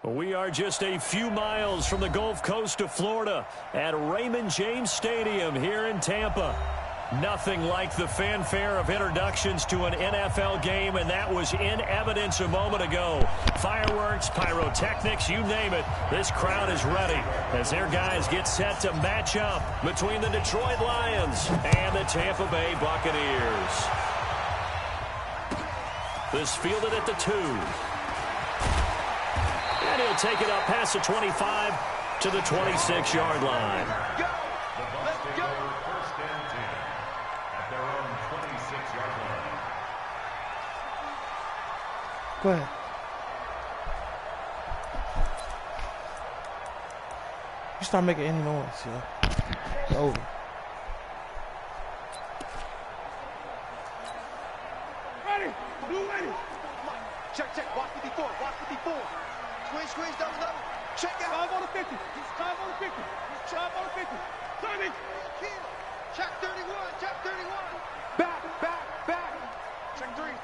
We are just a few miles from the Gulf Coast of Florida at Raymond James Stadium here in Tampa. Nothing like the fanfare of introductions to an NFL game, and that was in evidence a moment ago. Fireworks, pyrotechnics, you name it. This crowd is ready as their guys get set to match up between the Detroit Lions and the Tampa Bay Buccaneers. This fielded at the 2. And he'll take it up past the 25 to the 26-yard line. Go ahead. You start making any noise, yo. It's over. Ready. Blue ready. Check. Watch 54. Watch 54. Squeeze. Double. Check out. 5 on the 50. 5 on the 50. 5 on the 50. 30. Check 31. Check 31. Back.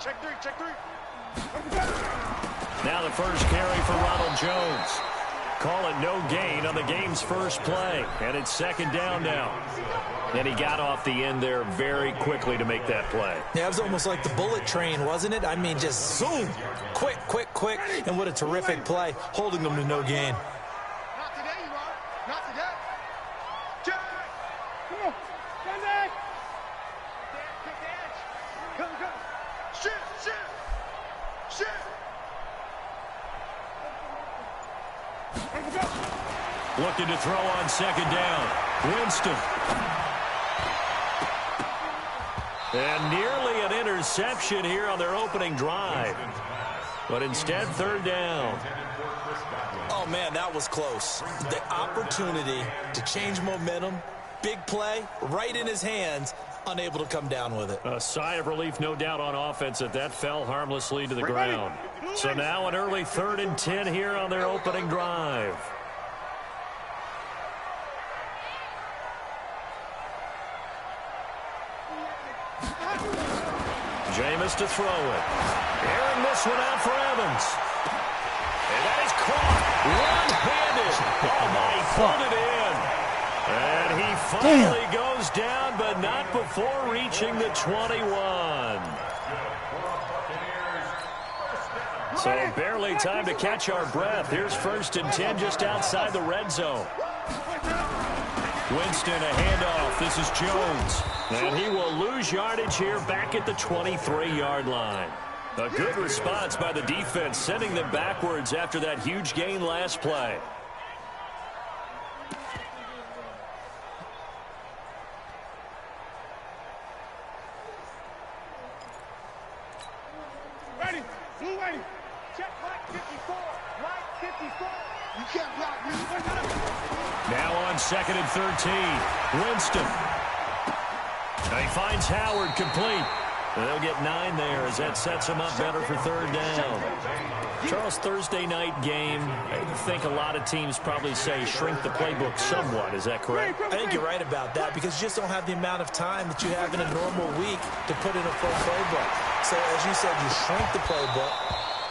Check 3. Now the first carry for Ronald Jones. Call it no gain on the game's first play. And it's second down now. And he got off the end there very quickly to make that play. Yeah, it was almost like the bullet train, wasn't it? I mean, just zoom. Quick. And what a terrific play, holding them to no gain. Not today, you are. Not today. Check. Come on. Come back. Kick the edge. Go. Shit. Looking to throw on second down. Winston. And nearly an interception here on their opening drive. But instead, third down. Oh, man, that was close. The opportunity to change momentum, big play, right in his hands, unable to come down with it. A sigh of relief, no doubt, on offense that fell harmlessly to the ground. So now an early 3rd and 10 here on their opening drive. Jameis to throw it. Airing this one out for Evans. And that is caught one-handed. Oh, my, he pulled it in. And he finally goes down, but not before reaching the 21. So barely time to catch our breath. Here's 1st and 10 just outside the red zone. Winston, a handoff. This is Jones. And he will lose yardage here back at the 23-yard line. A good response by the defense, sending them backwards after that huge gain last play. Ready. Blue ready. Check right 54. Right 54. You can't block me. Now on 2nd and 13. Winston. Now he finds Howard complete. They'll get 9 there as that sets him up better for third down. Charles, Thursday night game, I think a lot of teams probably say shrink the playbook somewhat. Is that correct? I think you're right about that because you just don't have the amount of time that you have in a normal week to put in a full playbook. So as you said, you shrink the playbook,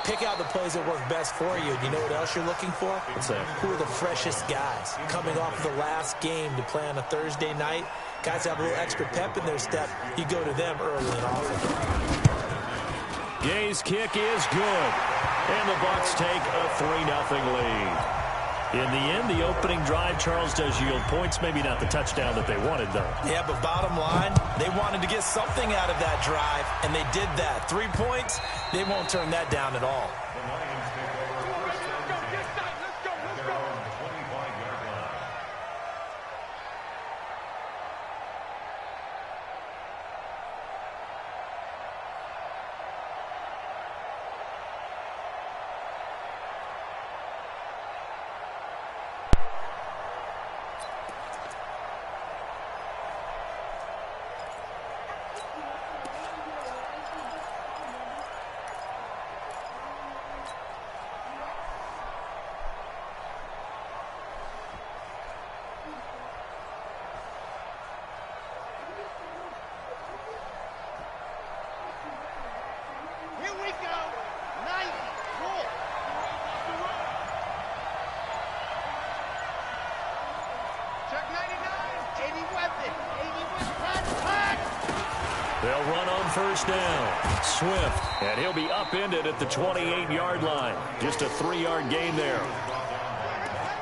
pick out the plays that work best for you. You know what else you're looking for? What's that? Who are the freshest guys coming off the last game to play on a Thursday night? Guys have a little extra pep in their step. You go to them early and often. Gay's kick is good. And the Bucs take a 3-0 lead. In the end, the opening drive, Charles, does yield points. Maybe not the touchdown that they wanted, though. Yeah, but bottom line, they wanted to get something out of that drive, and they did that. 3 points, they won't turn that down at all. They'll run on first down. Swift, and he'll be upended at the 28-yard line. Just a 3-yard gain there.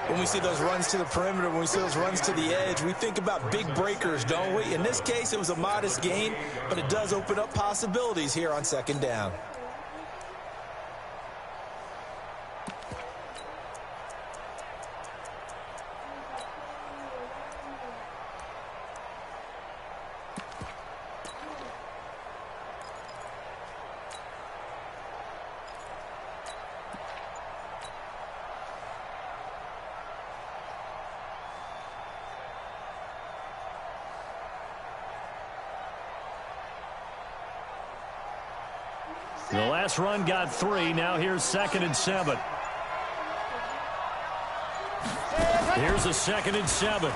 When we see those runs to the perimeter, when we see those runs to the edge, we think about big breakers, don't we? In this case, it was a modest gain, but it does open up possibilities here on second down. The last run got 3. Now here's 2nd and 7. Here's a 2nd and 7.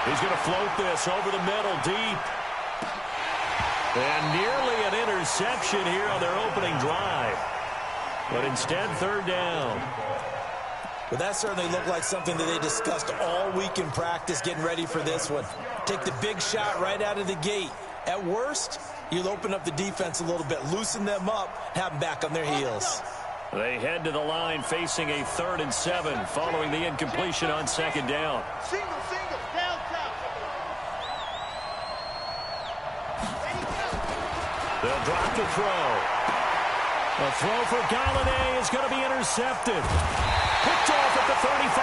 He's going to float this over the middle deep. And nearly an interception here on their opening drive. But instead, 3rd down. Well, that certainly looked like something that they discussed all week in practice getting ready for this one. Take the big shot right out of the gate. At worst, you'll open up the defense a little bit, loosen them up, have them back on their heels. They head to the line facing a 3rd and 7 following the incompletion on 2nd down. Single, down top. Ready, go. They'll drop the throw. A throw for Galladay is going to be intercepted. Picked off at the 35.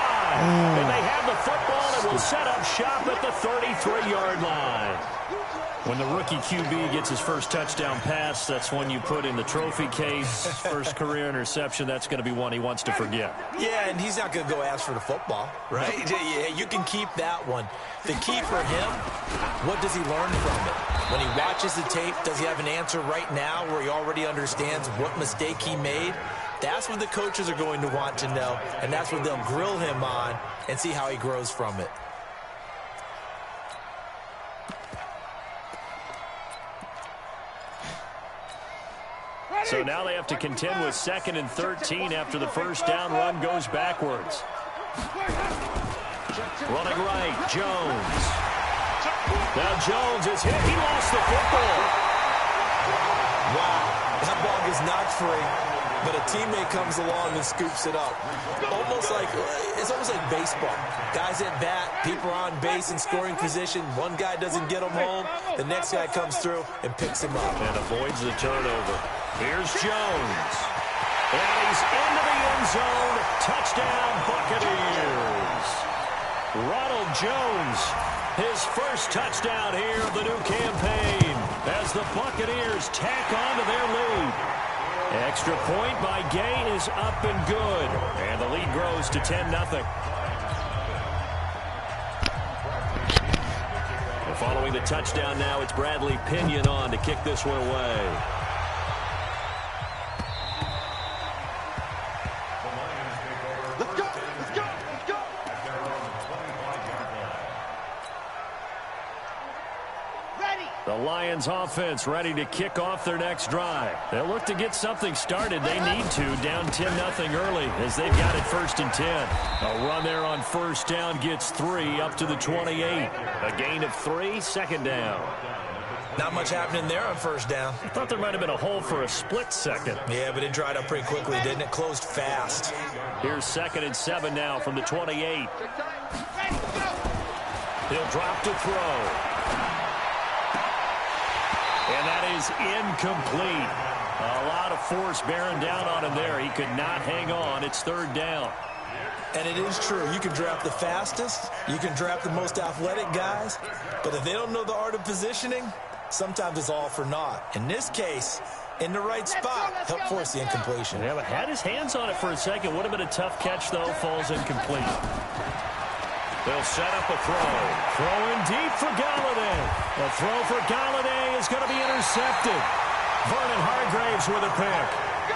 And they have the football and will set up shop at the 33-yard line. When the rookie QB gets his first touchdown pass, that's one you put in the trophy case. First career interception, that's going to be one he wants to forget. Yeah, and he's not going to go ask for the football, right? Yeah, you can keep that one. The key for him, what does he learn from it? When he watches the tape, does he have an answer right now where he already understands what mistake he made? That's what the coaches are going to want to know, and that's what they'll grill him on and see how he grows from it. So now they have to contend with 2nd and 13 after the first down run goes backwards. Running right, Jones. Now Jones is hit. He lost the football. Wow, that ball gets knocked free, but a teammate comes along and scoops it up. It's almost like baseball. Guys at bat, people are on base in scoring position. One guy doesn't get him home. The next guy comes through and picks him up. And avoids the turnover. Here's Jones. And he's into the end zone. Touchdown, Buccaneers. Ronald Jones, his first touchdown here of the new campaign as the Buccaneers tack on to their lead. Extra point by Gay is up and good. And the lead grows to 10-0. Following the touchdown now, it's Bradley Pinion on to kick this one away. Let's go, let's go, let's go. Ready. The Lions offense ready to kick off their next drive. They'll look to get something started. They need to, down 10-0 early as they've got it 1st and 10. A run there on first down gets 3 up to the 28. A gain of 3, 2nd down. Not much happening there on first down. I thought there might have been a hole for a split second. Yeah, but it dried up pretty quickly, didn't it? Closed fast. Here's 2nd and 7 now from the 28. He'll drop to throw. And that is incomplete. A lot of force bearing down on him there. He could not hang on. It's 3rd down. And it is true. You can draft the fastest. You can draft the most athletic guys. But if they don't know the art of positioning, sometimes it's all for naught. In this case, in the right spot, helped force the incompletion. Yeah, but had his hands on it for a second. Would have been a tough catch, though. Falls incomplete. They'll set up a throw. Throwing deep for Galladay. The throw for Galladay is going to be intercepted. Vernon Hargraves with a pick.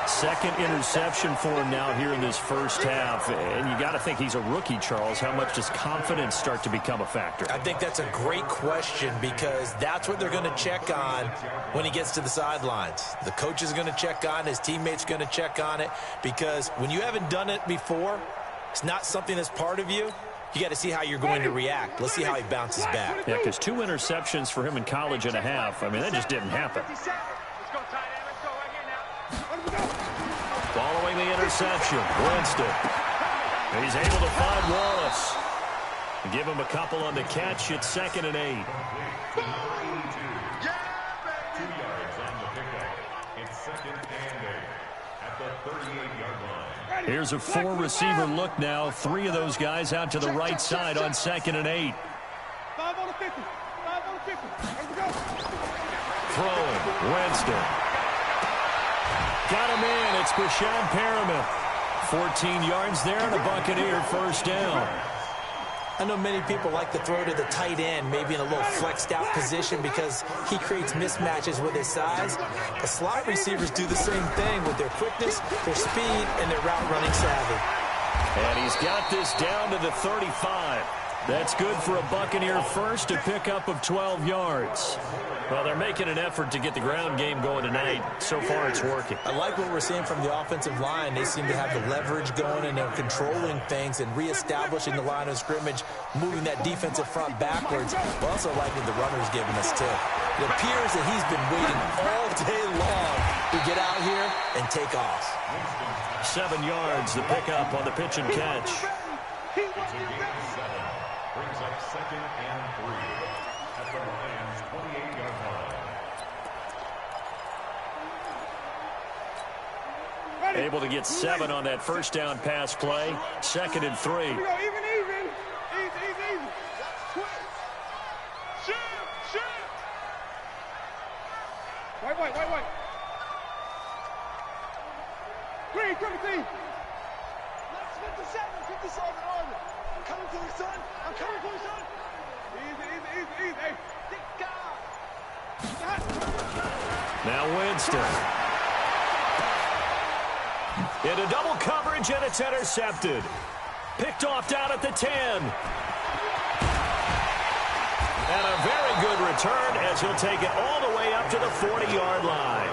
2nd interception for him now here in this first half. And you got to think he's a rookie, Charles. How much does confidence start to become a factor? I think that's a great question because that's what they're going to check on when he gets to the sidelines. The coach is going to check on, his teammates going to check on it because when you haven't done it before, it's not something that's part of you. you got to see how you're going to react. Let's see how he bounces back. Yeah, because 2 interceptions for him in college and a half. I mean, that just didn't happen. Following the interception, Winston. He's able to find Wallace. Give him a couple on the catch. It's 2nd and 8. 2 yards on the pickup. It's 2nd and 8 at the 38-yard line. Here's a 4-receiver look now. 3 of those guys out to the right side on 2nd and 8. 5 on the 50. 5 on the 50. Here we go. Throwing, Winston. Got him in. It's Brashad Perriman. 14 yards there and a Buccaneer first down. I know many people like to throw to the tight end, maybe in a little flexed out position because he creates mismatches with his size. The slot receivers do the same thing with their quickness, their speed, and their route running savvy. And he's got this down to the 35. That's good for a Buccaneer first, a pickup of 12 yards. Well, they're making an effort to get the ground game going tonight. So far, it's working. I like what we're seeing from the offensive line. They seem to have the leverage going, and they're controlling things and reestablishing the line of scrimmage, moving that defensive front backwards. I also like what the runner's giving us, too. It appears that he's been waiting all day long to get out here and take off. 7 yards, the pickup on the pitch and catch. Brings up 2nd and 3 at the Lions' 28-yard line. Able to get 7 on that first down pass play. 2nd and 3. Here we go, even. Easy. Shoot. White. Green, come to team. 57 on it. Coming for the son. I'm coming for the son. Easy. Hey, Now Winston. Into double coverage, and it's intercepted. Picked off down at the 10. And a very good return as he'll take it all the way up to the 40-yard line.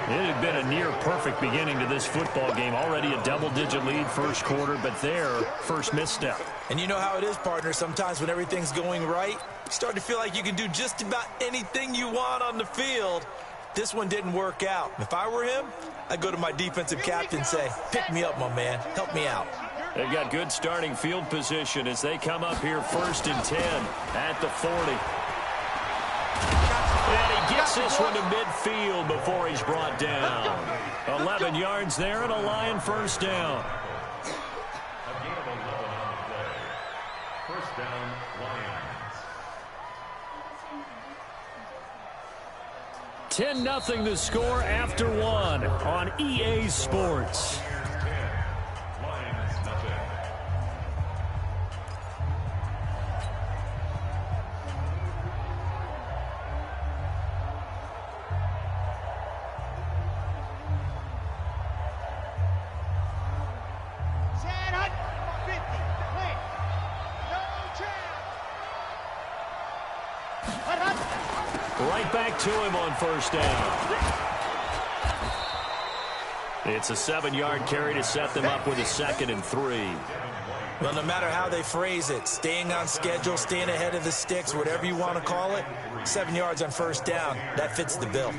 It had been a near-perfect beginning to this football game. Already a double-digit lead first quarter, but their first misstep. And you know how it is, partner. Sometimes when everything's going right, you start to feel like you can do just about anything you want on the field. This one didn't work out. If I were him, I'd go to my defensive captain and say, pick me up, my man. Help me out. They've got good starting field position as they come up here 1st and 10 at the 40. And he gets this one to midfield before he's brought down. 11 yards there and a Lion first down. A gain of 11 on the play. First down, Lions. 10-0 the score after 1 on EA Sports. Lions, nothing. Right back to him on first down. It's a 7-yard carry to set them up with a 2nd and 3. Well, no matter how they phrase it, staying on schedule, staying ahead of the sticks, whatever you want to call it, 7 yards on first down, that fits the bill.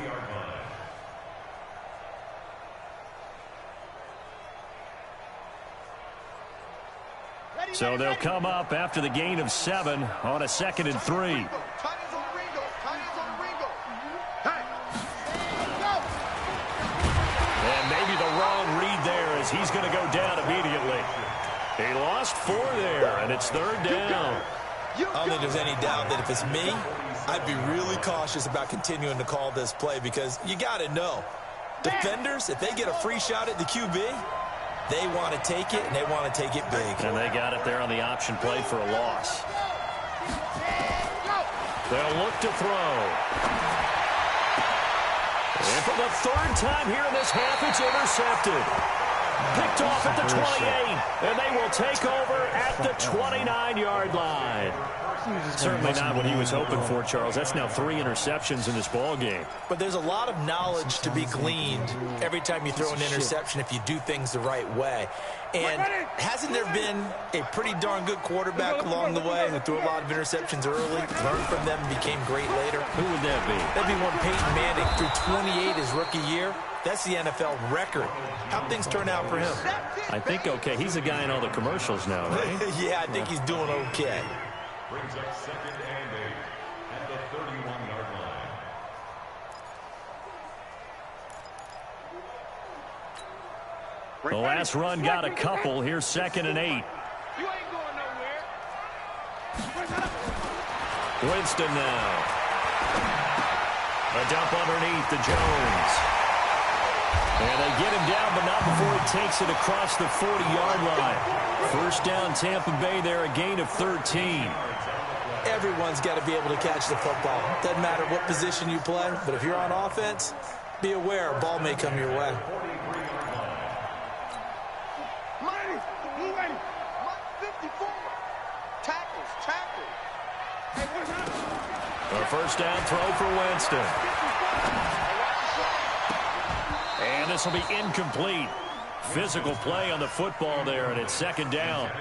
So they'll come up after the gain of 7 on a 2nd and 3. And maybe the wrong read there as he's going to go down immediately. He lost 4 there, and it's 3rd down. I don't think there's any doubt that if it's me, I'd be really cautious about continuing to call this play because you got to know, defenders, if they get a free shot at the QB, they want to take it, and they want to take it big. And they got it there on the option play for a loss. They'll look to throw. And for the 3rd time here in this half, it's intercepted. Picked off at the 28, and they will take over at the 29-yard line. Certainly not what he was hoping for, Charles. That's now 3 interceptions in this ball game. But there's a lot of knowledge to be gleaned every time you throw an interception if you do things the right way. And hasn't there been a pretty darn good quarterback along the way who threw a lot of interceptions early, learned from them, and became great later? Who would that be? That'd be one Peyton Manning threw 28 his rookie year. That's the NFL record. How'd things turn out for him? I think okay. He's a guy in all the commercials now, right? Yeah, I think he's doing okay. Brings up 2nd and 8 at the 31-yard line. The last run got a couple. Here's 2nd and 8. You ain't going nowhere. Winston now. A dump underneath to Jones. And they get him down, but not before he takes it across the 40-yard line. First down, Tampa Bay there, a gain of 13. Everyone's got to be able to catch the football. Doesn't matter what position you play, but if you're on offense, be aware a ball may come your way. Money, blue ready. 54. Tackles. Hey, what's up? A first down throw for Winston. And this will be incomplete. Physical play on the football there, and it's 2nd down.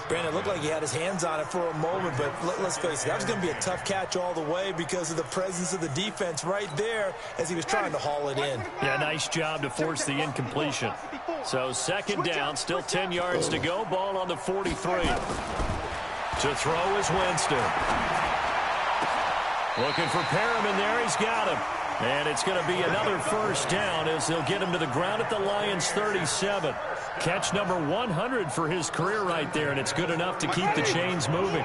Brandon, it looked like he had his hands on it for a moment, but let's face it, that was going to be a tough catch all the way because of the presence of the defense right there as he was trying to haul it in. Yeah, nice job to force the incompletion. So 2nd down, still 10 yards to go. Ball on the 43. To throw is Winston. Looking for Perriman there. He's got him. And it's going to be another first down as they'll get him to the ground at the Lions' 37. Catch number 100 for his career right there, and it's good enough to keep the chains moving.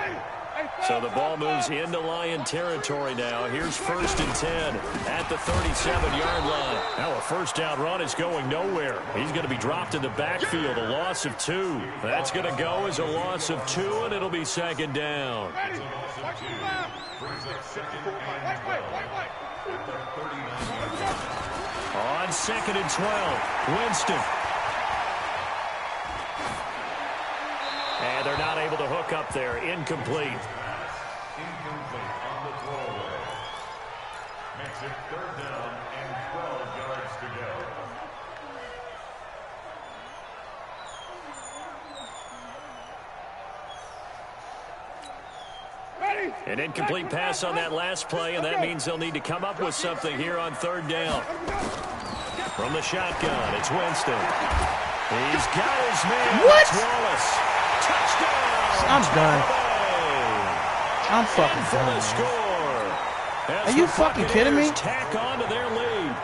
So the ball moves into Lion territory now. Here's 1st and 10 at the 37-yard line. Now a first down run is going nowhere. He's going to be dropped in the backfield, a loss of 2. That's going to go as a loss of 2, and it'll be 2nd down. On 2nd and 12, Winston. And they're not able to hook up there. Incomplete. Incomplete on the throwaway. Makes it 3rd down and 12 yards to go. An incomplete pass on that last play, and that means they'll need to come up with something here on 3rd down. From the shotgun, it's Winston. He's got his man. What? Wallace. Touchdown. I'm done. I'm fucking For the done. score. Are you fucking kidding me? Tack on to their lead.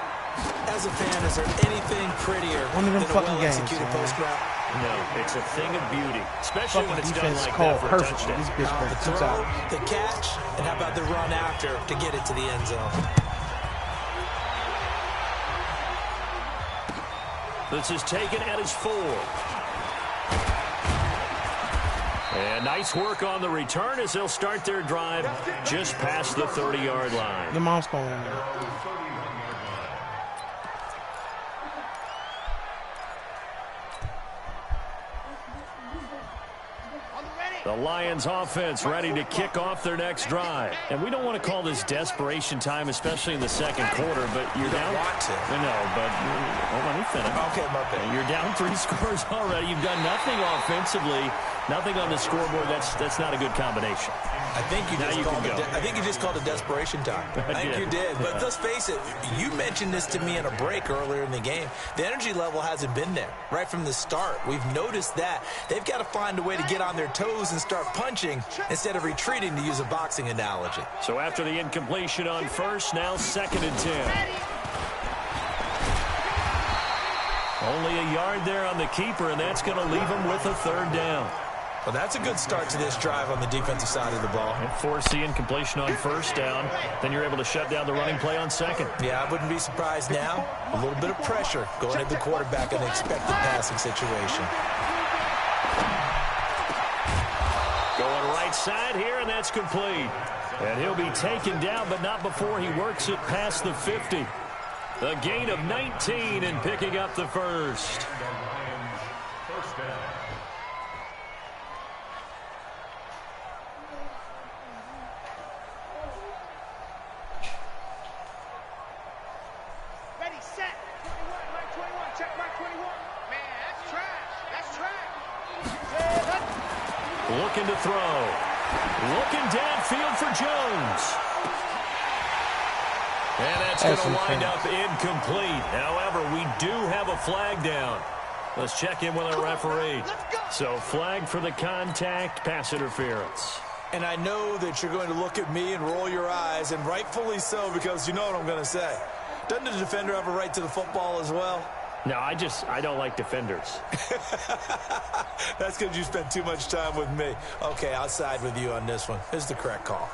As a fan, is there anything prettier One of them than a fucking well-executed games, man. post route? No, it's a thing of beauty, especially Fucking when it's done defense like called that for a perfect. touchdown. This bitch The been 2 throw, times. the catch, and how about the run after to get it to the end zone? This is taken at his 4. And nice work on the return as they'll start their drive just past the 30-yard line. The mom's calling me. The Lions offense ready to kick off their next drive. And we don't want to call this desperation time, especially in the 2nd quarter, but you're down. Want to. No, but hold on, let me finish. Okay, my bad. You're down 3 scores already. You've done nothing offensively, nothing on the scoreboard. That's not a good combination. I think you just called it desperation time. I think you did. But let's face it, you mentioned this to me in a break earlier in the game. The energy level hasn't been there right from the start. We've noticed that. They've got to find a way to get on their toes and start punching instead of retreating, to use a boxing analogy. So after the incompletion on 1st, now 2nd and 10. Only a yard there on the keeper, and that's going to leave him with a 3rd down. Well, that's a good start to this drive on the defensive side of the ball. And force the incompletion on 1st down. Then you're able to shut down the running play on 2nd. Yeah, I wouldn't be surprised now. A little bit of pressure going at the quarterback in an expected passing situation. Going right side here, and that's complete. And he'll be taken down, but not before he works it past the 50. The gain of 19 and picking up the 1st. Looking to throw. Looking downfield for Jones. And that's going to wind up incomplete. However, we do have a flag down. Let's check in with our referee. So flag for the contact, pass interference. And I know that you're going to look at me and roll your eyes, and rightfully so, because you know what I'm going to say. Doesn't the defender have a right to the football as well? No, I don't like defenders. That's because you spent too much time with me. Okay, I'll side with you on this one. This is the correct call.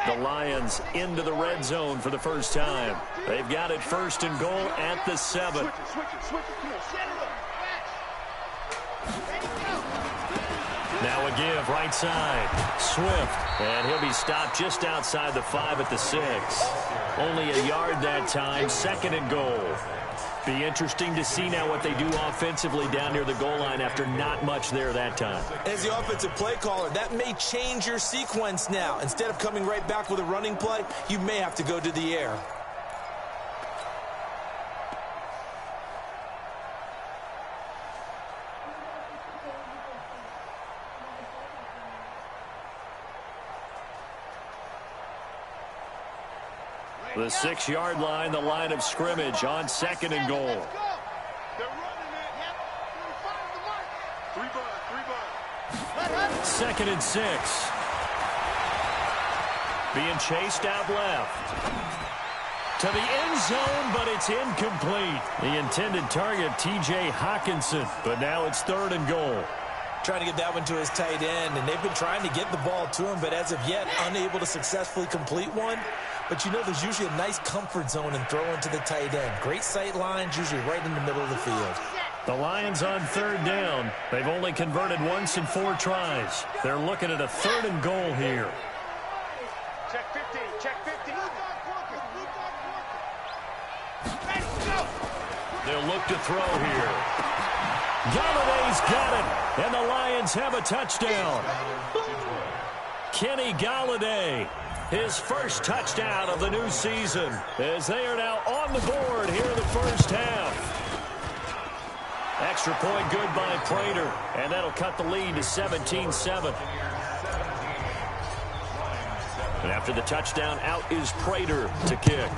The Lions into the red zone for the first time. They've got it 1st and goal at the 7. Now a give right side. Swift. And he'll be stopped just outside the 5 at the 6. Only a yard that time. 2nd and goal. Be interesting to see now what they do offensively down near the goal line after not much there that time. As the offensive play caller, that may change your sequence now. Instead of coming right back with a running play, you may have to go to the air. The 6-yard line, the line of scrimmage on 2nd and goal. They're running it. Yep. 3 bud. 2nd and 6. Being chased out left. To the end zone, but it's incomplete. The intended target, T.J. Hawkinson. But now it's 3rd and goal. Trying to get that one to his tight end, and they've been trying to get the ball to him, but as of yet, unable to successfully complete one. But you know, there's usually a nice comfort zone in throwing to the tight end. Great sight lines, usually right in the middle of the field. The Lions on 3rd down. They've only converted once in 4 tries. They're looking at a 3rd and goal here. Check 15. Check 15. They'll look to throw here. Galladay's got it, and the Lions have a touchdown. Kenny Galladay, his first touchdown of the new season, as they are now on the board here in the first half. Extra point good by Prater, and that'll cut the lead to 17-7. And after the touchdown, out is Prater to kick.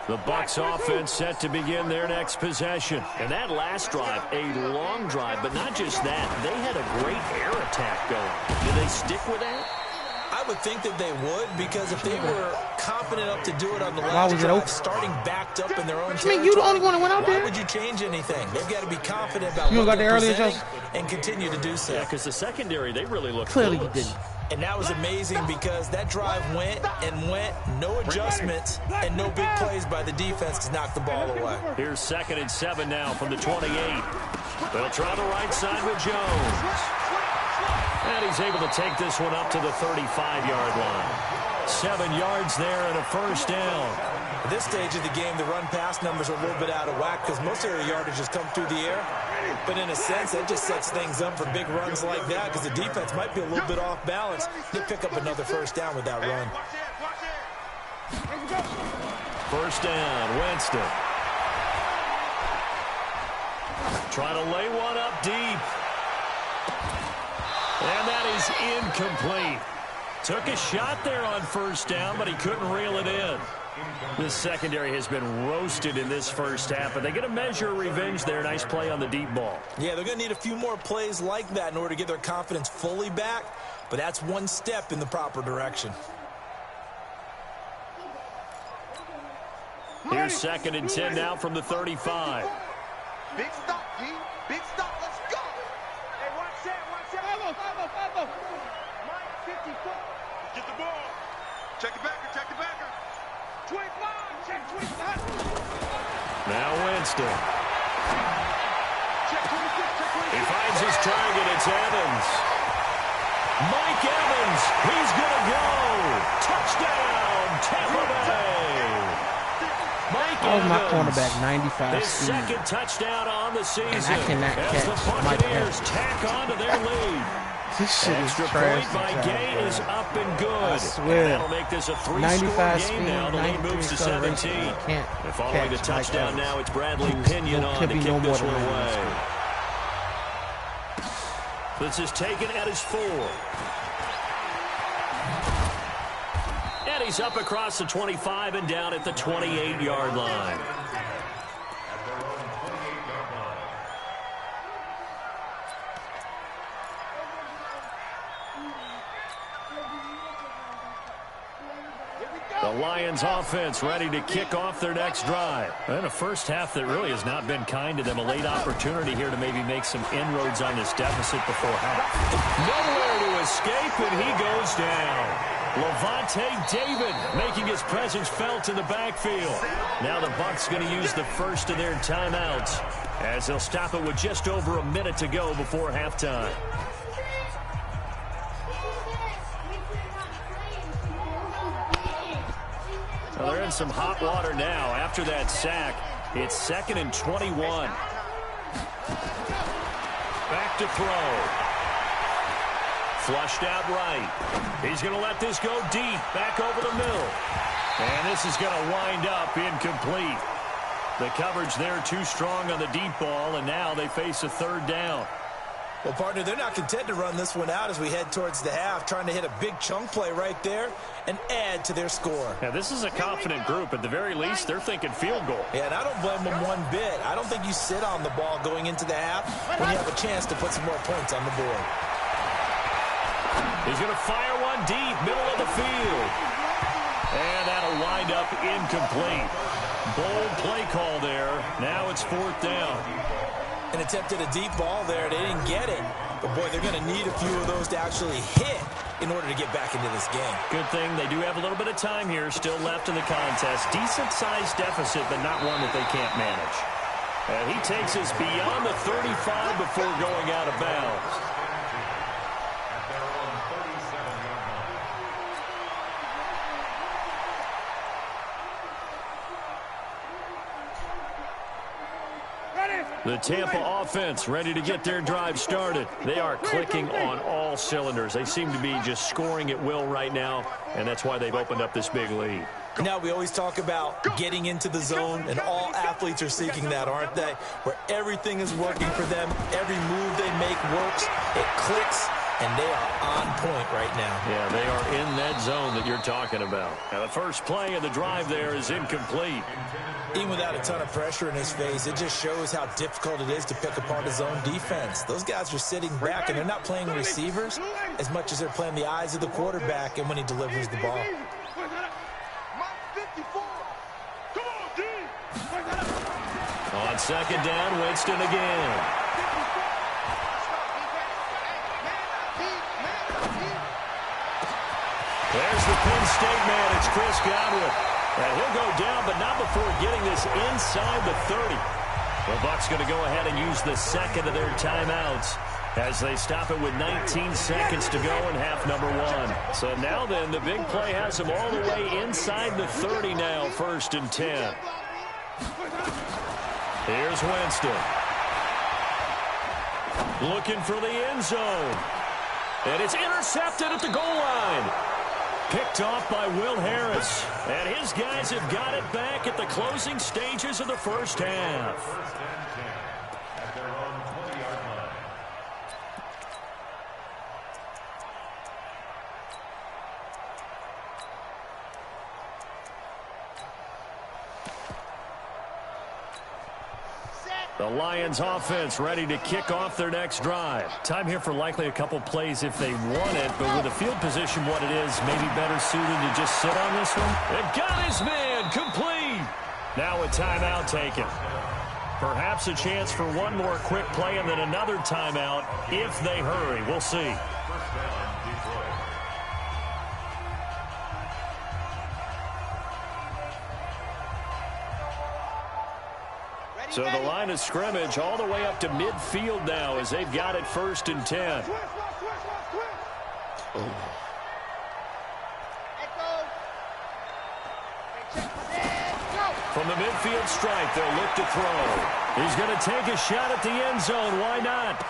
The Bucs offense set to begin their next possession. And that last drive, a long drive, but not just that. They had a great air attack going. Did they stick with that? I would think that they would, because if they were confident enough to do it on the last drive, starting backed up in their own territory, you the only one that went out there? Why would you change anything? They've got to be confident about what they're presenting and continue to do so. Yeah, because the secondary, they really looked clearly clueless. You didn't. And that was amazing because that drive went and went, no adjustments, and no big plays by the defense to knock the ball away. Here's 2nd and 7 now from the 28. They'll try the right side with Jones. And he's able to take this one up to the 35-yard line. 7 yards there and a first down. At this stage of the game, the run-pass numbers are a little bit out of whack because most of their yardage has come through the air. But in a sense, that just sets things up for big runs like that because the defense might be a little bit off balance. They pick up another first down with that run. First down, Winston. Trying to lay one up deep. And that is incomplete. Took a shot there on first down, but he couldn't reel it in. This secondary has been roasted in this first half, but they get a measure of revenge there. Nice play on the deep ball. Yeah, they're going to need a few more plays like that in order to get their confidence fully back, but that's one step in the proper direction. Here's 2nd and 10 now from the 35. Big stop, G. Big stop. Let's go. Hey, watch that. Watch that. Vamos. Mike, 54. Get the ball. Check the backer. Check the backer. 25. Check 25. Now Winston. Check 26. Check 26. He finds his target. It's Evans. Mike Evans. He's going to go. Touchdown, Tampa Bay. How is my cornerback 95 his speed? second touchdown on the season. And I cannot as the catch Mike Buccaneers tack on to their lead. This shit Extra is trash. point by Gay is up and good. I swear. And that'll make this a 3-score 95 game now. The lead moves to 17. Can't And following the touchdown now, it's Bradley Pinion on to kick no this one than away. This is taken at his 4. And he's up across the 25 and down at the 28-yard line. The Lions offense ready to kick off their next drive. And a first half that really has not been kind to them. A late opportunity here to maybe make some inroads on this deficit before half. Nowhere to escape, and he goes down. Levante David making his presence felt in the backfield. Now the Bucs going to use the first of their timeouts as they'll stop it with just over a minute to go before halftime. Well, they're in some hot water now after that sack. It's 2nd and 21. Back to throw. Flushed out right. He's going to let this go deep. Back over the middle. And this is going to wind up incomplete. The coverage there too strong on the deep ball, and now they face a 3rd down. Well, partner, they're not content to run this one out as we head towards the half, trying to hit a big chunk play right there and add to their score. Yeah, this is a confident group. At the very least, they're thinking field goal. Yeah, and I don't blame them one bit. I don't think you sit on the ball going into the half when you have a chance to put some more points on the board. He's going to fire one deep, middle of the field. And that'll wind up incomplete. Bold play call there. Now it's 4th down. An attempt at a deep ball there. They didn't get it. But, boy, they're going to need a few of those to actually hit in order to get back into this game. Good thing they do have a little bit of time here still left in the contest. Decent-sized deficit, but not one that they can't manage. And he takes us beyond the 35 before going out of bounds. The Tampa offense ready to get their drive started. They are clicking on all cylinders. They seem to be just scoring at will right now, and that's why they've opened up this big lead. Now, we always talk about getting into the zone, and all athletes are seeking that, aren't they? Where everything is working for them. Every move they make works. It clicks, and they are on point right now. Yeah, they are in that zone that you're talking about. Now, the first play of the drive there is incomplete. Even without a ton of pressure in his face, it just shows how difficult it is to pick apart his own defense. Those guys are sitting back, and they're not playing receivers as much as they're playing the eyes of the quarterback and when he delivers the ball. On 2nd down, Winston again. There's the Penn State man. It's Chris Godwin. And he'll go down, but not before getting this inside the 30. The Bucs going to go ahead and use the second of their timeouts as they stop it with 19 seconds to go in half number 1. So now then, the big play has them all the way inside the 30 now, 1st and 10. Here's Winston. Looking for the end zone. And it's intercepted at the goal line. Picked off by Will Harris. And his guys have got it back at the closing stages of the first half. At their own 20-yard line. The Lions offense ready to kick off their next drive. Time here for likely a couple plays if they want it, but with the field position what it is, maybe better suited to just sit on this one. They've got his man complete. Now a timeout taken. Perhaps a chance for one more quick play and then another timeout if they hurry. We'll see. First down, Detroit. So the line of scrimmage all the way up to midfield now as they've got it 1st and 10. From the midfield stripe, they'll look to throw. He's going to take a shot at the end zone. Why not?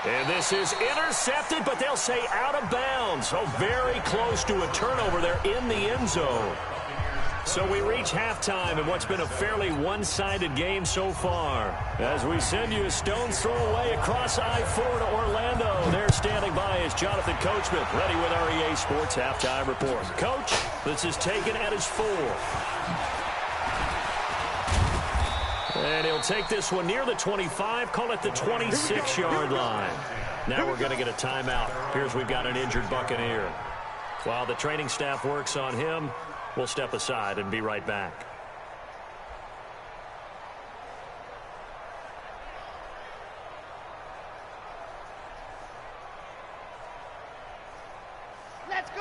And this is intercepted, but they'll say out of bounds. So very close to a turnover there in the end zone. So we reach halftime in what's been a fairly one-sided game so far. As we send you a stone's throw away across I-4 to Orlando. There standing by is Jonathan Coachman, ready with our EA Sports Halftime Report. Coach, this is taken at his 4. And he'll take this one near the 25, call it the 26-yard line. Now we're going to get a timeout. Appears we've got an injured Buccaneer. While the training staff works on him, we'll step aside and be right back.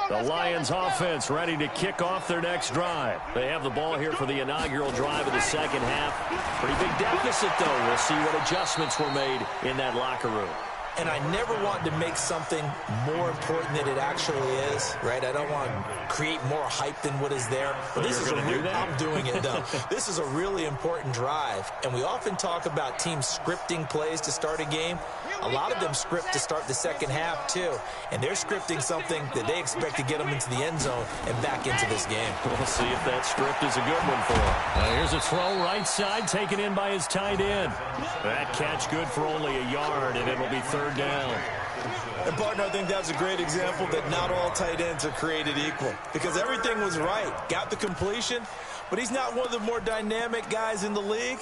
The Lions offense ready to kick off their next drive. They have the ball here for the inaugural drive of the second half. Pretty big deficit, though. We'll see what adjustments were made in that locker room. And I never want to make something more important than it actually is, right? I don't want to create more hype than what is there. But this is I'm doing it, though. This is a really important drive. And we often talk about teams scripting plays to start a game. A lot of them script to start the second half, too. And they're scripting something that they expect to get them into the end zone and back into this game. We'll see if that script is a good one for them. Here's a throw right side, taken in by his tight end. That catch good for only a yard, and it'll be third down. And, partner, I think that's a great example that not all tight ends are created equal. Because everything was right. Got the completion, but he's not one of the more dynamic guys in the league.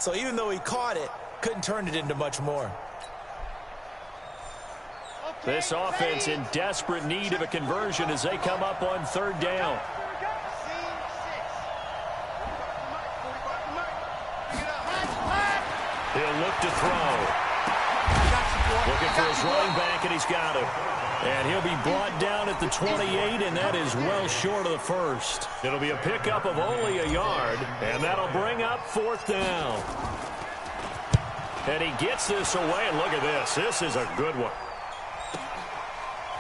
So even though he caught it, couldn't turn it into much more. This offense in desperate need of a conversion as they come up on third down. He'll look to throw. Looking for his running back, and he's got him. And he'll be brought down at the 28, and that is well short of the first. It'll be a pickup of only a yard, and that'll bring up fourth down. And he gets this away, and look at this. This is a good one.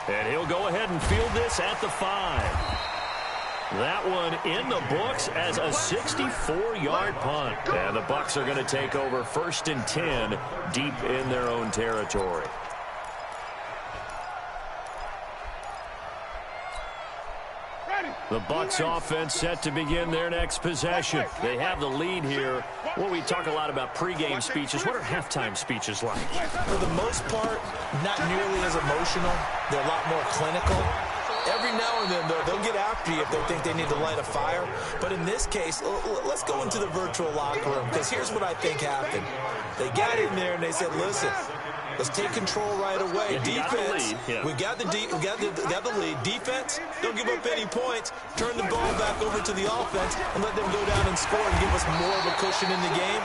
And he'll go ahead and field this at the 5. That one in the books as a 64-yard punt. And the Bucs are going to take over 1st and 10 deep in their own territory. The Bucs offense set to begin their next possession. They have the lead here. Well, we talk a lot about pregame speeches. What are halftime speeches like? For the most part, not nearly as emotional. They're a lot more clinical. Every now and then, though, they'll get after you if they think they need to light a fire. But in this case, let's go into the virtual locker room, because here's what I think happened. They got in there and they said, listen, let's take control right away. Defense, we got the lead. Defense, don't give up any points. Turn the ball back over to the offense and let them go down and score and give us more of a cushion in the game.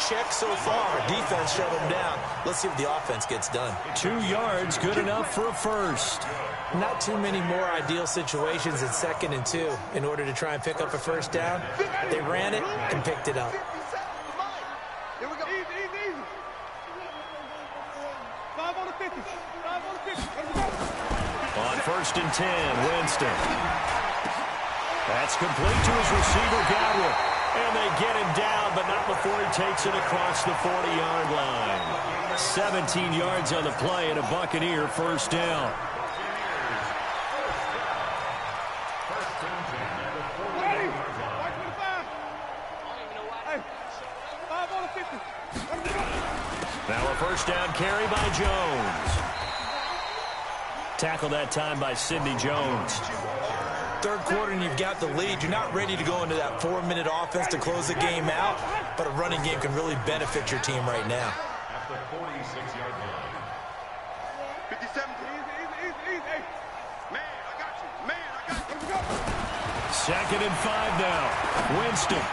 Check so far. Defense shut them down. Let's see if the offense gets done. 2 yards, good enough for a first. Not too many more ideal situations in 2nd and 2 in order to try and pick up a first down. They ran it and picked it up. Here we go. Easy. 5 on the 50. 5 on the 50. On 1st and 10, Winston. That's complete to his receiver, Godwin. And they get him down, but not before he takes it across the 40-yard line. 17 yards on the play and a Buccaneer first down. Now a first down carry by Jones. Tackled that time by Sidney Jones. Third quarter and you've got the lead. You're not ready to go into that 4-minute offense to close the game out, but a running game can really benefit your team right now. At the 46-yard line. 57. Easy. Man, I got you. 2nd and 5 now. Winston.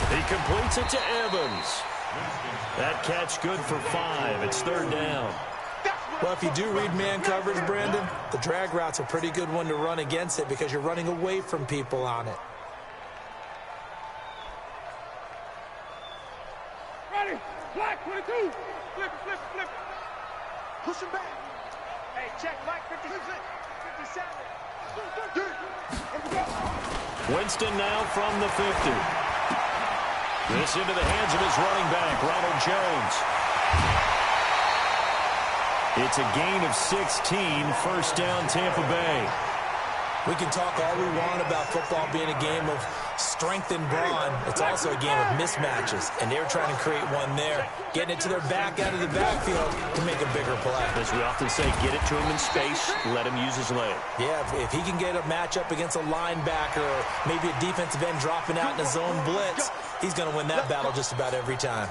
He completes it to Evans. That catch good for 5. It's third down. Well, if you do read man coverage, Brandon, the drag route's a pretty good one to run against it because you're running away from people on it. Ready. Black 22. Flip. Push him back. Hey, check Mike 57. Winston now from the 50. This into the hands of his running back, Ronald Jones. It's a gain of 16, first down Tampa Bay. We can talk all we want about football being a game of strength and brawn. It's also a game of mismatches, and they're trying to create one there, getting it to their back out of the backfield to make a bigger play. As we often say, get it to him in space, let him use his leg. Yeah, if he can get a matchup against a linebacker or maybe a defensive end dropping out in a zone blitz, he's going to win that battle just about every time.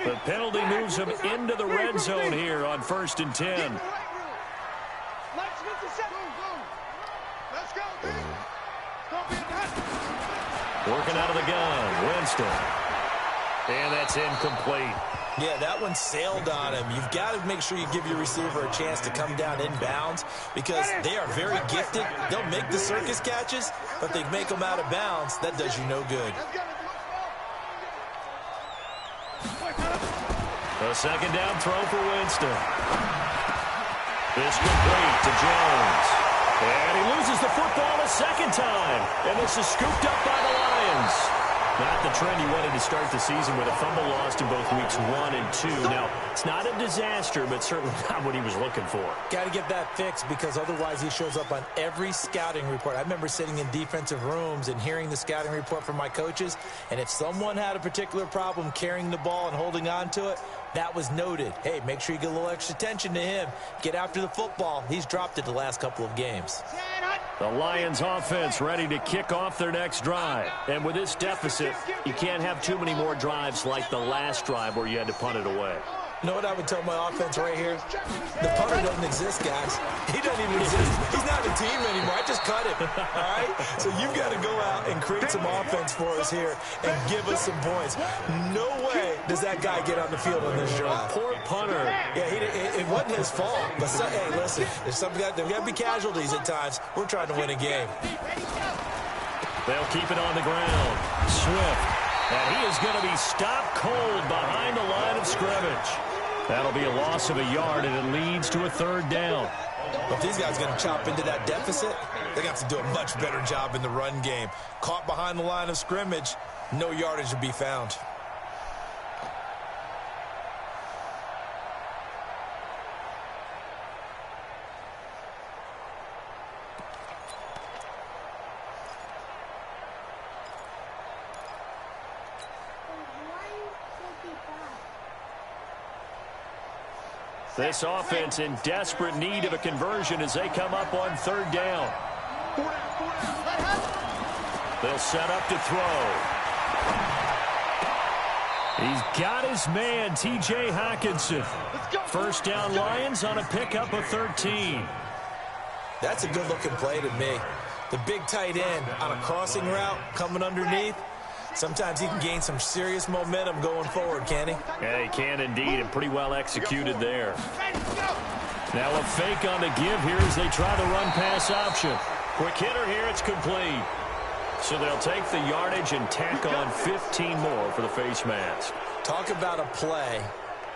The penalty moves him into the red zone here on 1st and 10. Working out of the gun, Winston. And that's incomplete. Yeah, that one sailed on him. You've got to make sure you give your receiver a chance to come down inbounds because they are very gifted. They'll make the circus catches, but they make them out of bounds. That does you no good. A second down throw for Winston. This complete to Jones. And he loses the football a second time. And this is scooped up by the Lions. Not the trend he wanted to start the season with a fumble lost in both weeks 1 and 2. Now, it's not a disaster, but certainly not what he was looking for. Got to get that fixed because otherwise he shows up on every scouting report. I remember sitting in defensive rooms and hearing the scouting report from my coaches, and if someone had a particular problem carrying the ball and holding on to it, that was noted. Hey, make sure you get a little extra attention to him. Get after the football. He's dropped it the last couple of games. The Lions offense ready to kick off their next drive. And with this deficit, you can't have too many more drives like the last drive where you had to punt it away. You know what I would tell my offense right here? The punter doesn't exist, guys. He doesn't even exist. He's not a team anymore. I just cut him, all right? So you've got to go out and create some offense for us here and give us some points. No way does that guy get on the field on this drive. Poor punter. Yeah, it wasn't his fault. But, hey, listen, there's got to be casualties at times. We're trying to win a game. They'll keep it on the ground. Swift. And he is going to be stopped cold behind the line of scrimmage. That'll be a loss of a yard, and it leads to a third down. If these guys are going to chop into that deficit, they're going to have to do a much better job in the run game. Caught behind the line of scrimmage, no yardage to be found. This offense in desperate need of a conversion as they come up on third down. They'll set up to throw. He's got his man, T.J. Hockenson. First down Lions on a pickup of 13. That's a good-looking play to me. The big tight end on a crossing route coming underneath. Sometimes he can gain some serious momentum going forward, can he? Yeah, he can indeed, and pretty well executed there. Now a fake on the give here as they try the run-pass option. Quick hitter here, it's complete. So they'll take the yardage and tack on 15 more for the face mask. Talk about a play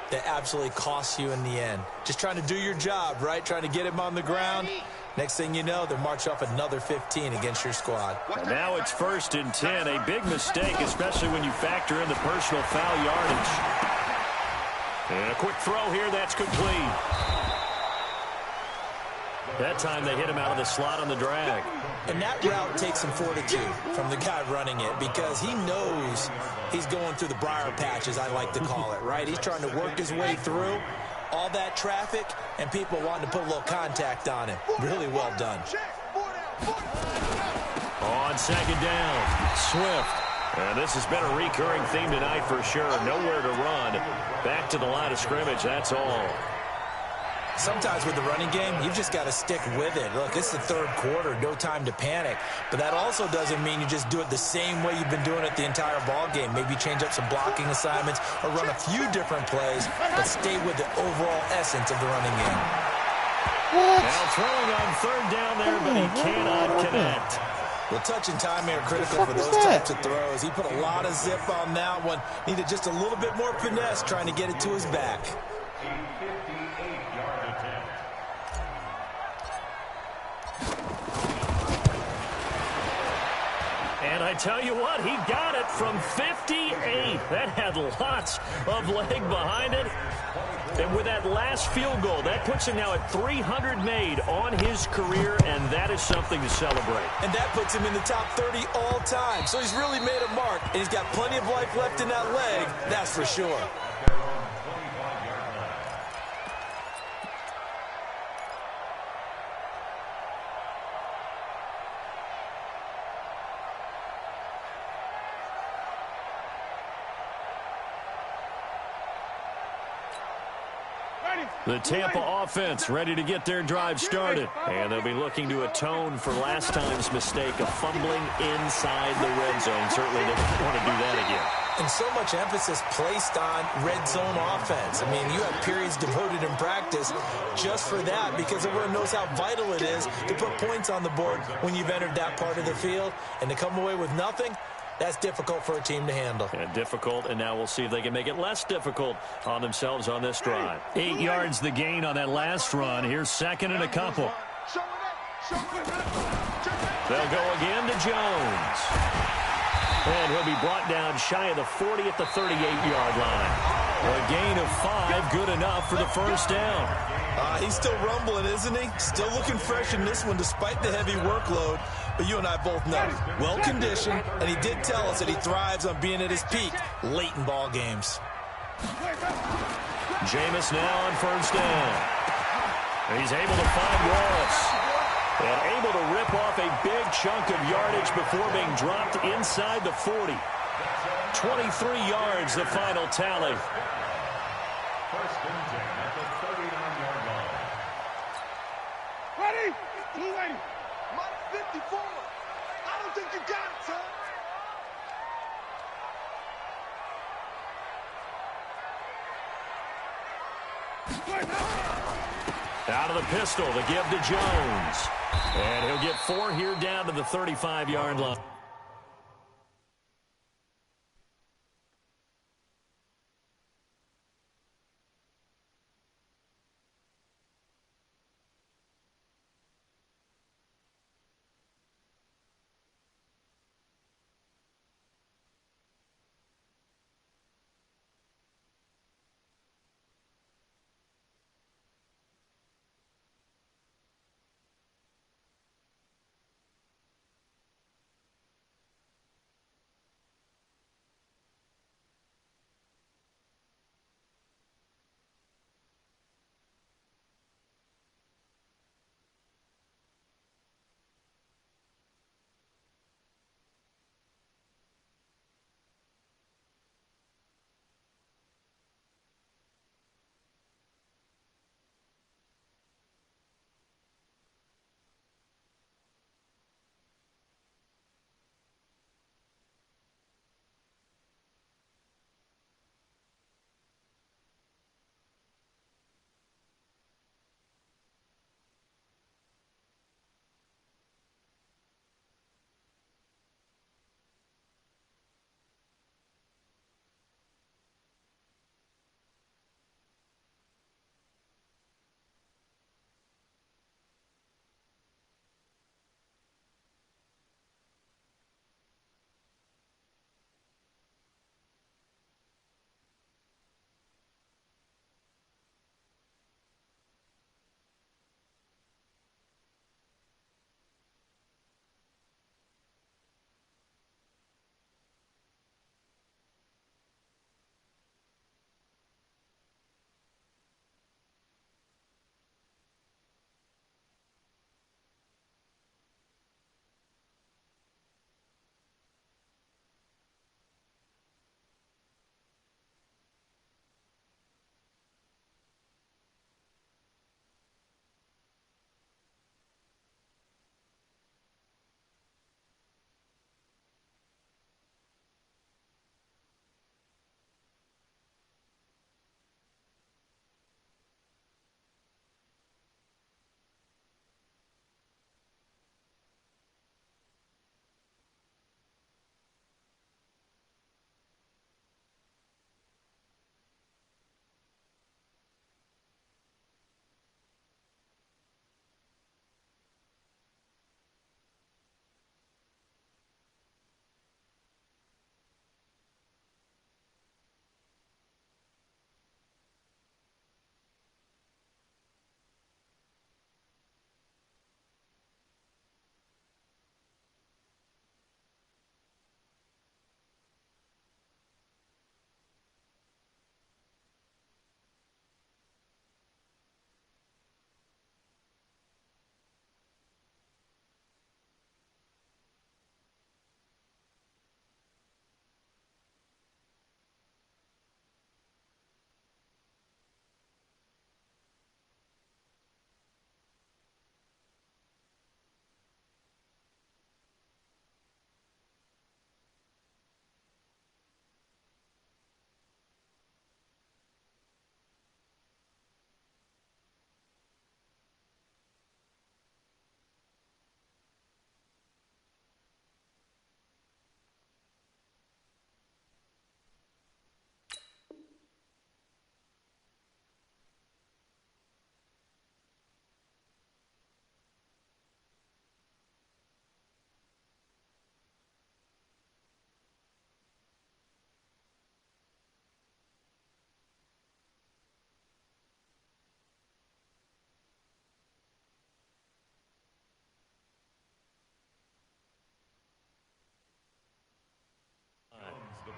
that absolutely costs you in the end. Just trying to do your job, right? Trying to get him on the ground. Next thing you know, they'll march off another 15 against your squad. And now it's 1st and 10. A big mistake, especially when you factor in the personal foul yardage. And a quick throw here, that's complete. That time they hit him out of the slot on the drag. And that route takes some fortitude from the guy running it because he knows he's going through the briar patch, as I like to call it, right? He's trying to work his way through all that traffic and people wanting to put a little contact on him. Really well done. On second down, Swift. And this has been a recurring theme tonight for sure. Nowhere to run. Back to the line of scrimmage, that's all. Sometimes with the running game, you've just got to stick with it. Look, it's the third quarter, no time to panic. But that also doesn't mean you just do it the same way you've been doing it the entire ball game. Maybe change up some blocking assignments or run a few different plays, but stay with the overall essence of the running game. Now throwing on third down there, but he cannot connect. Well, touch and timing are critical for those types of throws. He put a lot of zip on that one. Needed just a little bit more finesse trying to get it to his back. And a I tell you what, he got it from 58. That had lots of leg behind it. And with that last field goal, that puts him now at 300 made on his career, and that is something to celebrate. And that puts him in the top 30 all time. So he's really made a mark, and he's got plenty of life left in that leg, that's for sure. The Tampa offense ready to get their drive started. And they'll be looking to atone for last time's mistake of fumbling inside the red zone. Certainly they don't want to do that again. And so much emphasis placed on red zone offense. I mean, you have periods devoted in practice just for that because everyone knows how vital it is to put points on the board when you've entered that part of the field. And to come away with nothing, that's difficult for a team to handle. Yeah, difficult, and now we'll see if they can make it less difficult on themselves on this drive. 8 yards the gain on that last run. Here's second and a couple. They'll go again to Jones. And he'll be brought down shy of the 40 at the 38-yard line. A gain of 5, good enough for the first down. He's still rumbling, isn't he? Still looking fresh in this one despite the heavy workload. But you and I both know, well-conditioned, and he did tell us that he thrives on being at his peak late in ball games. Jameis now on first down. He's able to find Wallace. And able to rip off a big chunk of yardage before being dropped inside the 40. 23 yards, the final tally. First and 10 at the 39-yard line. Ready? Blue lady. Mike 54. I don't think you got it, son. Out of the pistol, the give to Jones. And he'll get 4 here down to the 35-yard line.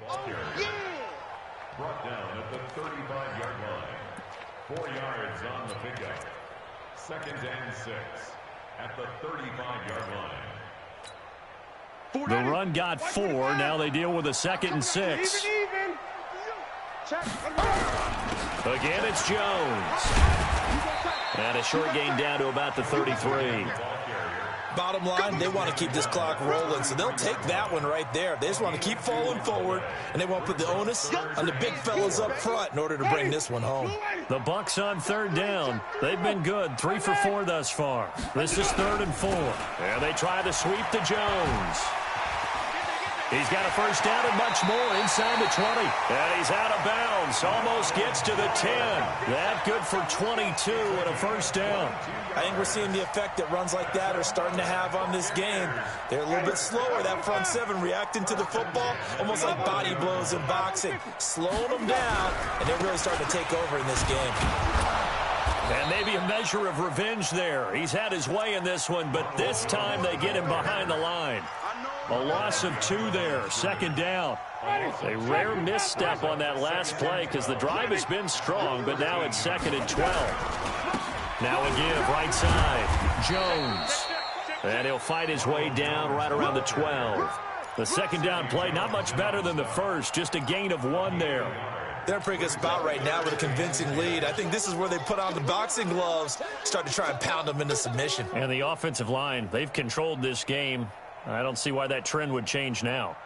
ball carrier. Brought down at the 35-yard line. 4 yards on the pickup. 2nd and 6 at the 35-yard line. The run got 4. Now they deal with a 2nd and 6. Again, it's Jones. And a short gain down to about the 33. Bottom line, they want to keep this clock rolling, so they'll take that one right there. They just want to keep falling forward, and they want to put the onus on the big fellas up front in order to bring this one home. The Bucs on 3rd down. They've been good, 3 for 4 thus far. This is 3rd and 4. And they try the sweep to Jones. He's got a first down and much more inside the 20. And he's out of bounds. Almost gets to the 10. That good for 22 and a first down. I think we're seeing the effect that runs like that are starting to have on this game. They're a little bit slower, that front 7, reacting to the football, almost like body blows in boxing, slowing them down, and they're really starting to take over in this game. And maybe a measure of revenge there. He's had his way in this one, but this time they get him behind the line. A loss of 2 there, 2nd down. A rare misstep on that last play because the drive has been strong, but now it's 2nd and 12. Now a give, right side, Jones. And he'll fight his way down right around the 12. The 2nd down play, not much better than the first, just a gain of 1 there. They're in a pretty good spot right now with a convincing lead. I think this is where they put on the boxing gloves, start to try and pound them into submission. And the offensive line, they've controlled this game. I don't see why that trend would change now.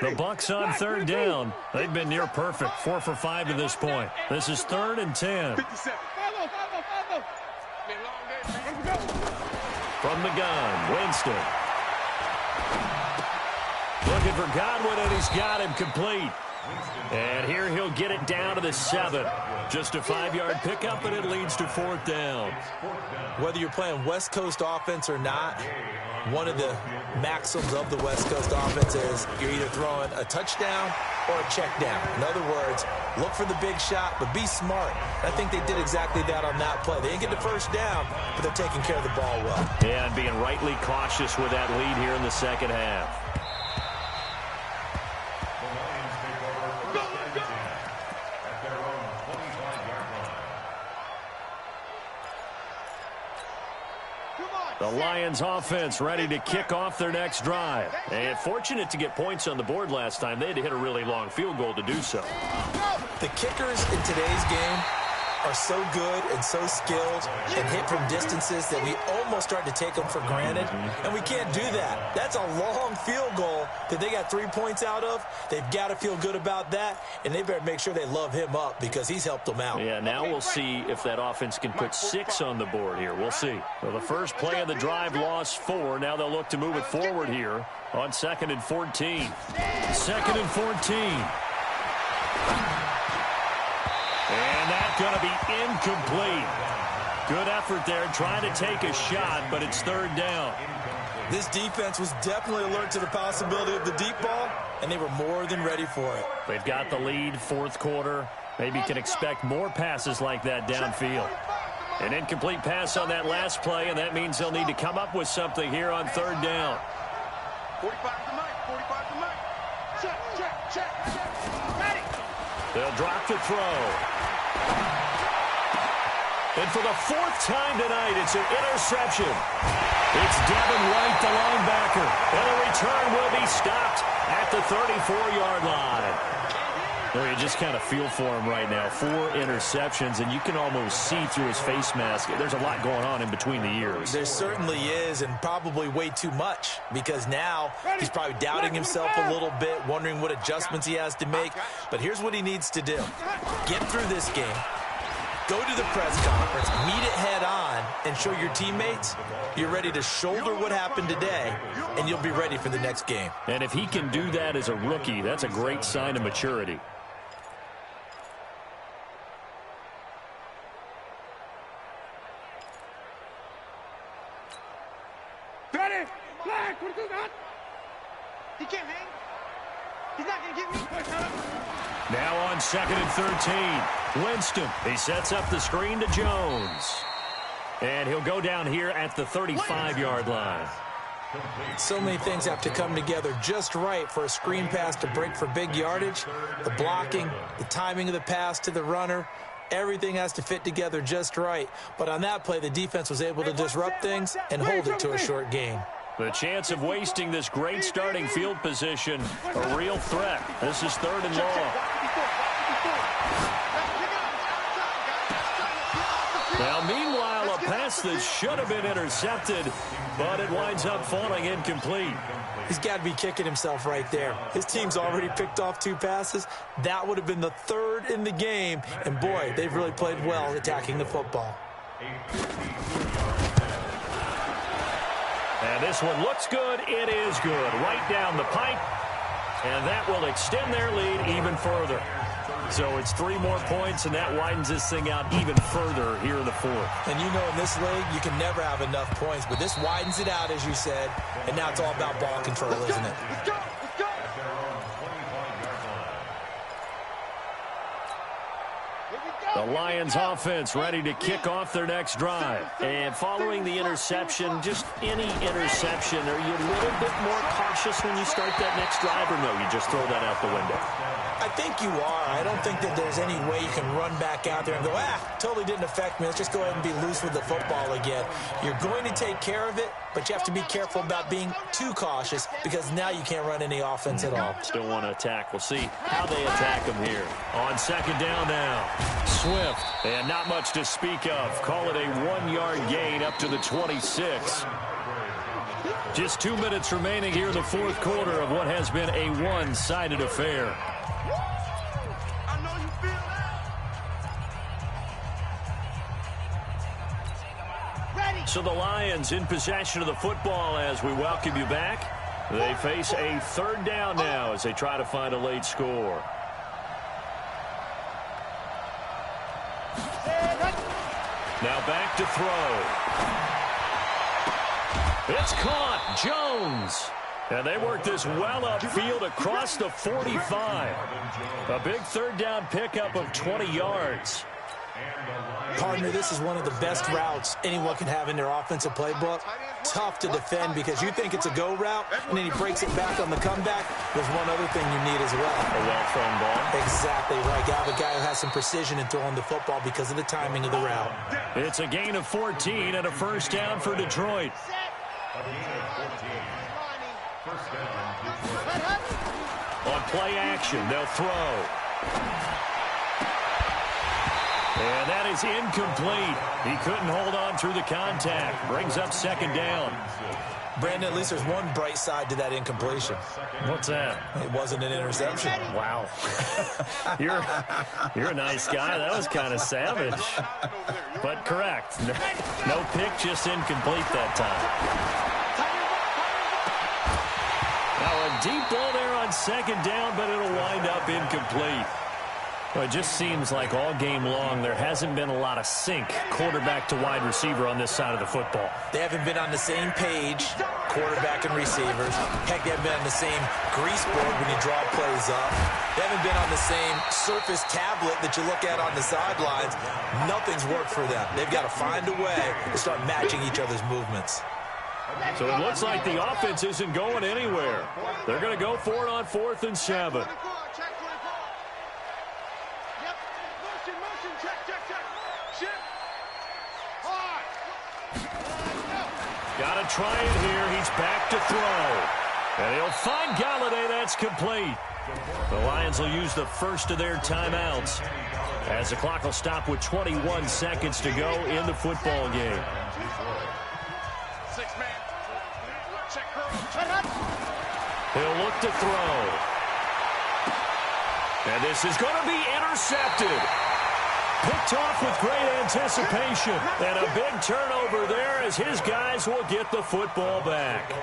The Bucs on 3rd down. They've been near perfect, 4 for 5 to this point. This is 3rd and 10. From the gun, Winston. Looking for Godwin, and he's got him complete. And here he'll get it down to the 7. Just a 5-yard pickup, and it leads to 4th down. Whether you're playing West Coast offense or not, one of the maxims of the West Coast offense is you're either throwing a touchdown or a check down. In other words, look for the big shot, but be smart. I think they did exactly that on that play. They didn't get the first down, but they're taking care of the ball well. Yeah, and being rightly cautious with that lead here in the 2nd half. The Lions offense ready to kick off their next drive. And fortunate to get points on the board last time. They had to hit a really long field goal to do so. The kickers in today's game are so good and so skilled and hit from distances that we almost start to take them for granted. And we can't do that. That's a long field goal that they got 3 points out of. They've got to feel good about that, and they better make sure they love him up because he's helped them out. Yeah, now we'll see if that offense can put 6 on the board here. We'll see. Well, the first play of the drive lost 4. Now they'll look to move it forward here on 2nd and 14. 2nd and 14. And that's going to be incomplete. Good effort there trying to take a shot, but it's 3rd down. This defense was definitely alert to the possibility of the deep ball, and they were more than ready for it. They've got the lead, 4th quarter. Maybe can expect more passes like that downfield. An incomplete pass on that last play, and that means they'll need to come up with something here on 3rd down. 45 to Mike, 45 to Mike. Check. Ready. They'll drop the throw. And for the 4th time tonight, it's an interception. It's Devin White, the linebacker. And the return will be stopped at the 34-yard line. Well, you just kind of feel for him right now. 4 interceptions, and you can almost see through his face mask. There's a lot going on in between the ears. There certainly is, and probably way too much, because now he's probably doubting himself a little bit, wondering what adjustments he has to make. But here's what he needs to do. Get through this game. Go to the press conference, meet it head on, and show your teammates you're ready to shoulder what happened today, and you'll be ready for the next game. And if he can do that as a rookie, that's a great sign of maturity. Ready. Flag. What do that? He can't hang. He's not going to get me. Now on 2nd and 13. Winston. He sets up the screen to Jones. And he'll go down here at the 35-yard line. So many things have to come together just right for a screen pass to break for big yardage. The blocking, the timing of the pass to the runner, everything has to fit together just right. But on that play, the defense was able to disrupt things and hold it to a short gain. The chance of wasting this great starting field position, a real threat. This is 3rd and long. Now, meanwhile, a pass that should have been intercepted, but it winds up falling incomplete. He's got to be kicking himself right there. His team's already picked off 2 passes. That would have been the 3rd in the game. And, boy, they've really played well attacking the football. And this one looks good. It is good. Right down the pipe. And that will extend their lead even further. So it's 3 more points, and that widens this thing out even further here in the 4th. And you know in this league, you can never have enough points, but this widens it out, as you said, and now it's all about ball control, isn't it? Let's go. The Lions offense ready to kick off their next drive. And following the interception, just any interception, are you a little bit more cautious when you start that next drive, or no, you just throw that out the window? I think you are. I don't think that there's any way you can run back out there and go, totally didn't affect me. Let's just go ahead and be loose with the football again. You're going to take care of it, but you have to be careful about being too cautious because now you can't run any offense at all. Still want to attack. We'll see how they attack them here. On 2nd down now, Swift. And not much to speak of. Call it a 1-yard gain up to the 26. Just 2 minutes remaining here in the 4th quarter of what has been a one-sided affair. So the Lions in possession of the football as we welcome you back. They face a 3rd down now as they try to find a late score. Now back to throw. It's caught. Jones. And they work this well upfield across the 45. A big 3rd down pickup of 20 yards. Partner, this is one of the best routes anyone can have in their offensive playbook. Tough to defend because you think it's a go route, and then he breaks it back on the comeback. There's one other thing you need as well. A well-thrown ball. Exactly right. You have a guy who has some precision in throwing the football because of the timing of the route. It's a gain of 14 and a 1st down for Detroit. On play action, they'll throw. And that is incomplete. He couldn't hold on through the contact. Brings up 2nd down. Brandon, at least there's one bright side to that incompletion. What's that? It wasn't an interception. Wow. You're a nice guy. That was kind of savage. But correct. No pick, just incomplete that time. Now a deep ball there on 2nd down, but it'll wind up incomplete. Well, it just seems like all game long there hasn't been a lot of sync quarterback to wide receiver on this side of the football. They haven't been on the same page, quarterback and receivers. Heck, they haven't been on the same grease board when you draw plays up. They haven't been on the same surface tablet that you look at on the sidelines. Nothing's worked for them. They've got to find a way to start matching each other's movements. So it looks like the offense isn't going anywhere. They're going to go for it on 4th and 7. Got to try it here. He's back to throw. And he'll find Galladay. That's complete. The Lions will use the first of their timeouts as the clock will stop with 21 seconds to go in the football game. He'll look to throw. And this is going to be intercepted. Picked off with great anticipation. And a big turnover there as his guys will get the football back.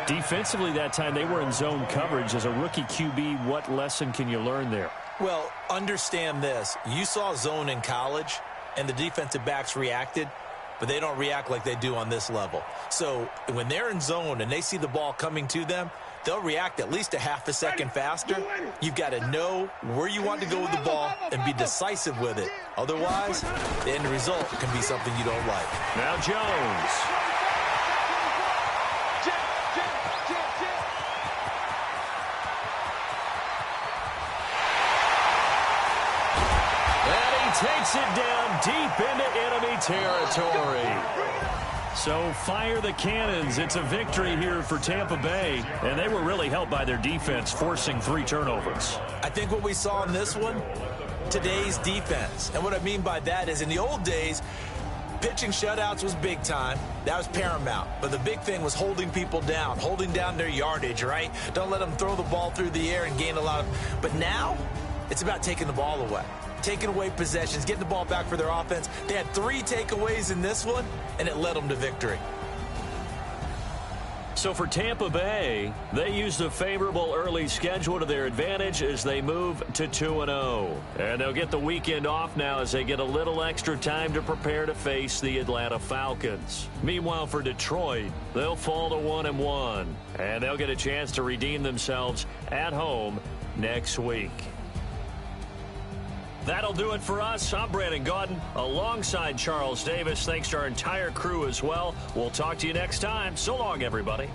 Defensively that time, they were in zone coverage. As a rookie QB, what lesson can you learn there? Well, understand this. You saw zone in college, and the defensive backs reacted, but they don't react like they do on this level. So when they're in zone and they see the ball coming to them, they'll react at least a half a second faster. You've got to know where you want to go with the ball and be decisive with it. Otherwise, the end result can be something you don't like. Now Jones. And he takes it down deep into enemy territory. So fire the cannons. It's a victory here for Tampa Bay. And they were really helped by their defense, forcing 3 turnovers. I think what we saw in this one, today's defense. And what I mean by that is in the old days, pitching shutouts was big time. That was paramount. But the big thing was holding people down, holding down their yardage, right? Don't let them throw the ball through the air and gain a lot of... But now, it's about taking the ball away. Taking away possessions, getting the ball back for their offense. They had 3 takeaways in this one, and it led them to victory. So for Tampa Bay, they used a favorable early schedule to their advantage as they move to 2-0. And they'll get the weekend off now as they get a little extra time to prepare to face the Atlanta Falcons. Meanwhile, for Detroit, they'll fall to 1-1. And they'll get a chance to redeem themselves at home next week. That'll do it for us. I'm Brandon Gaudin alongside Charles Davis. Thanks to our entire crew as well. We'll talk to you next time. So long, everybody.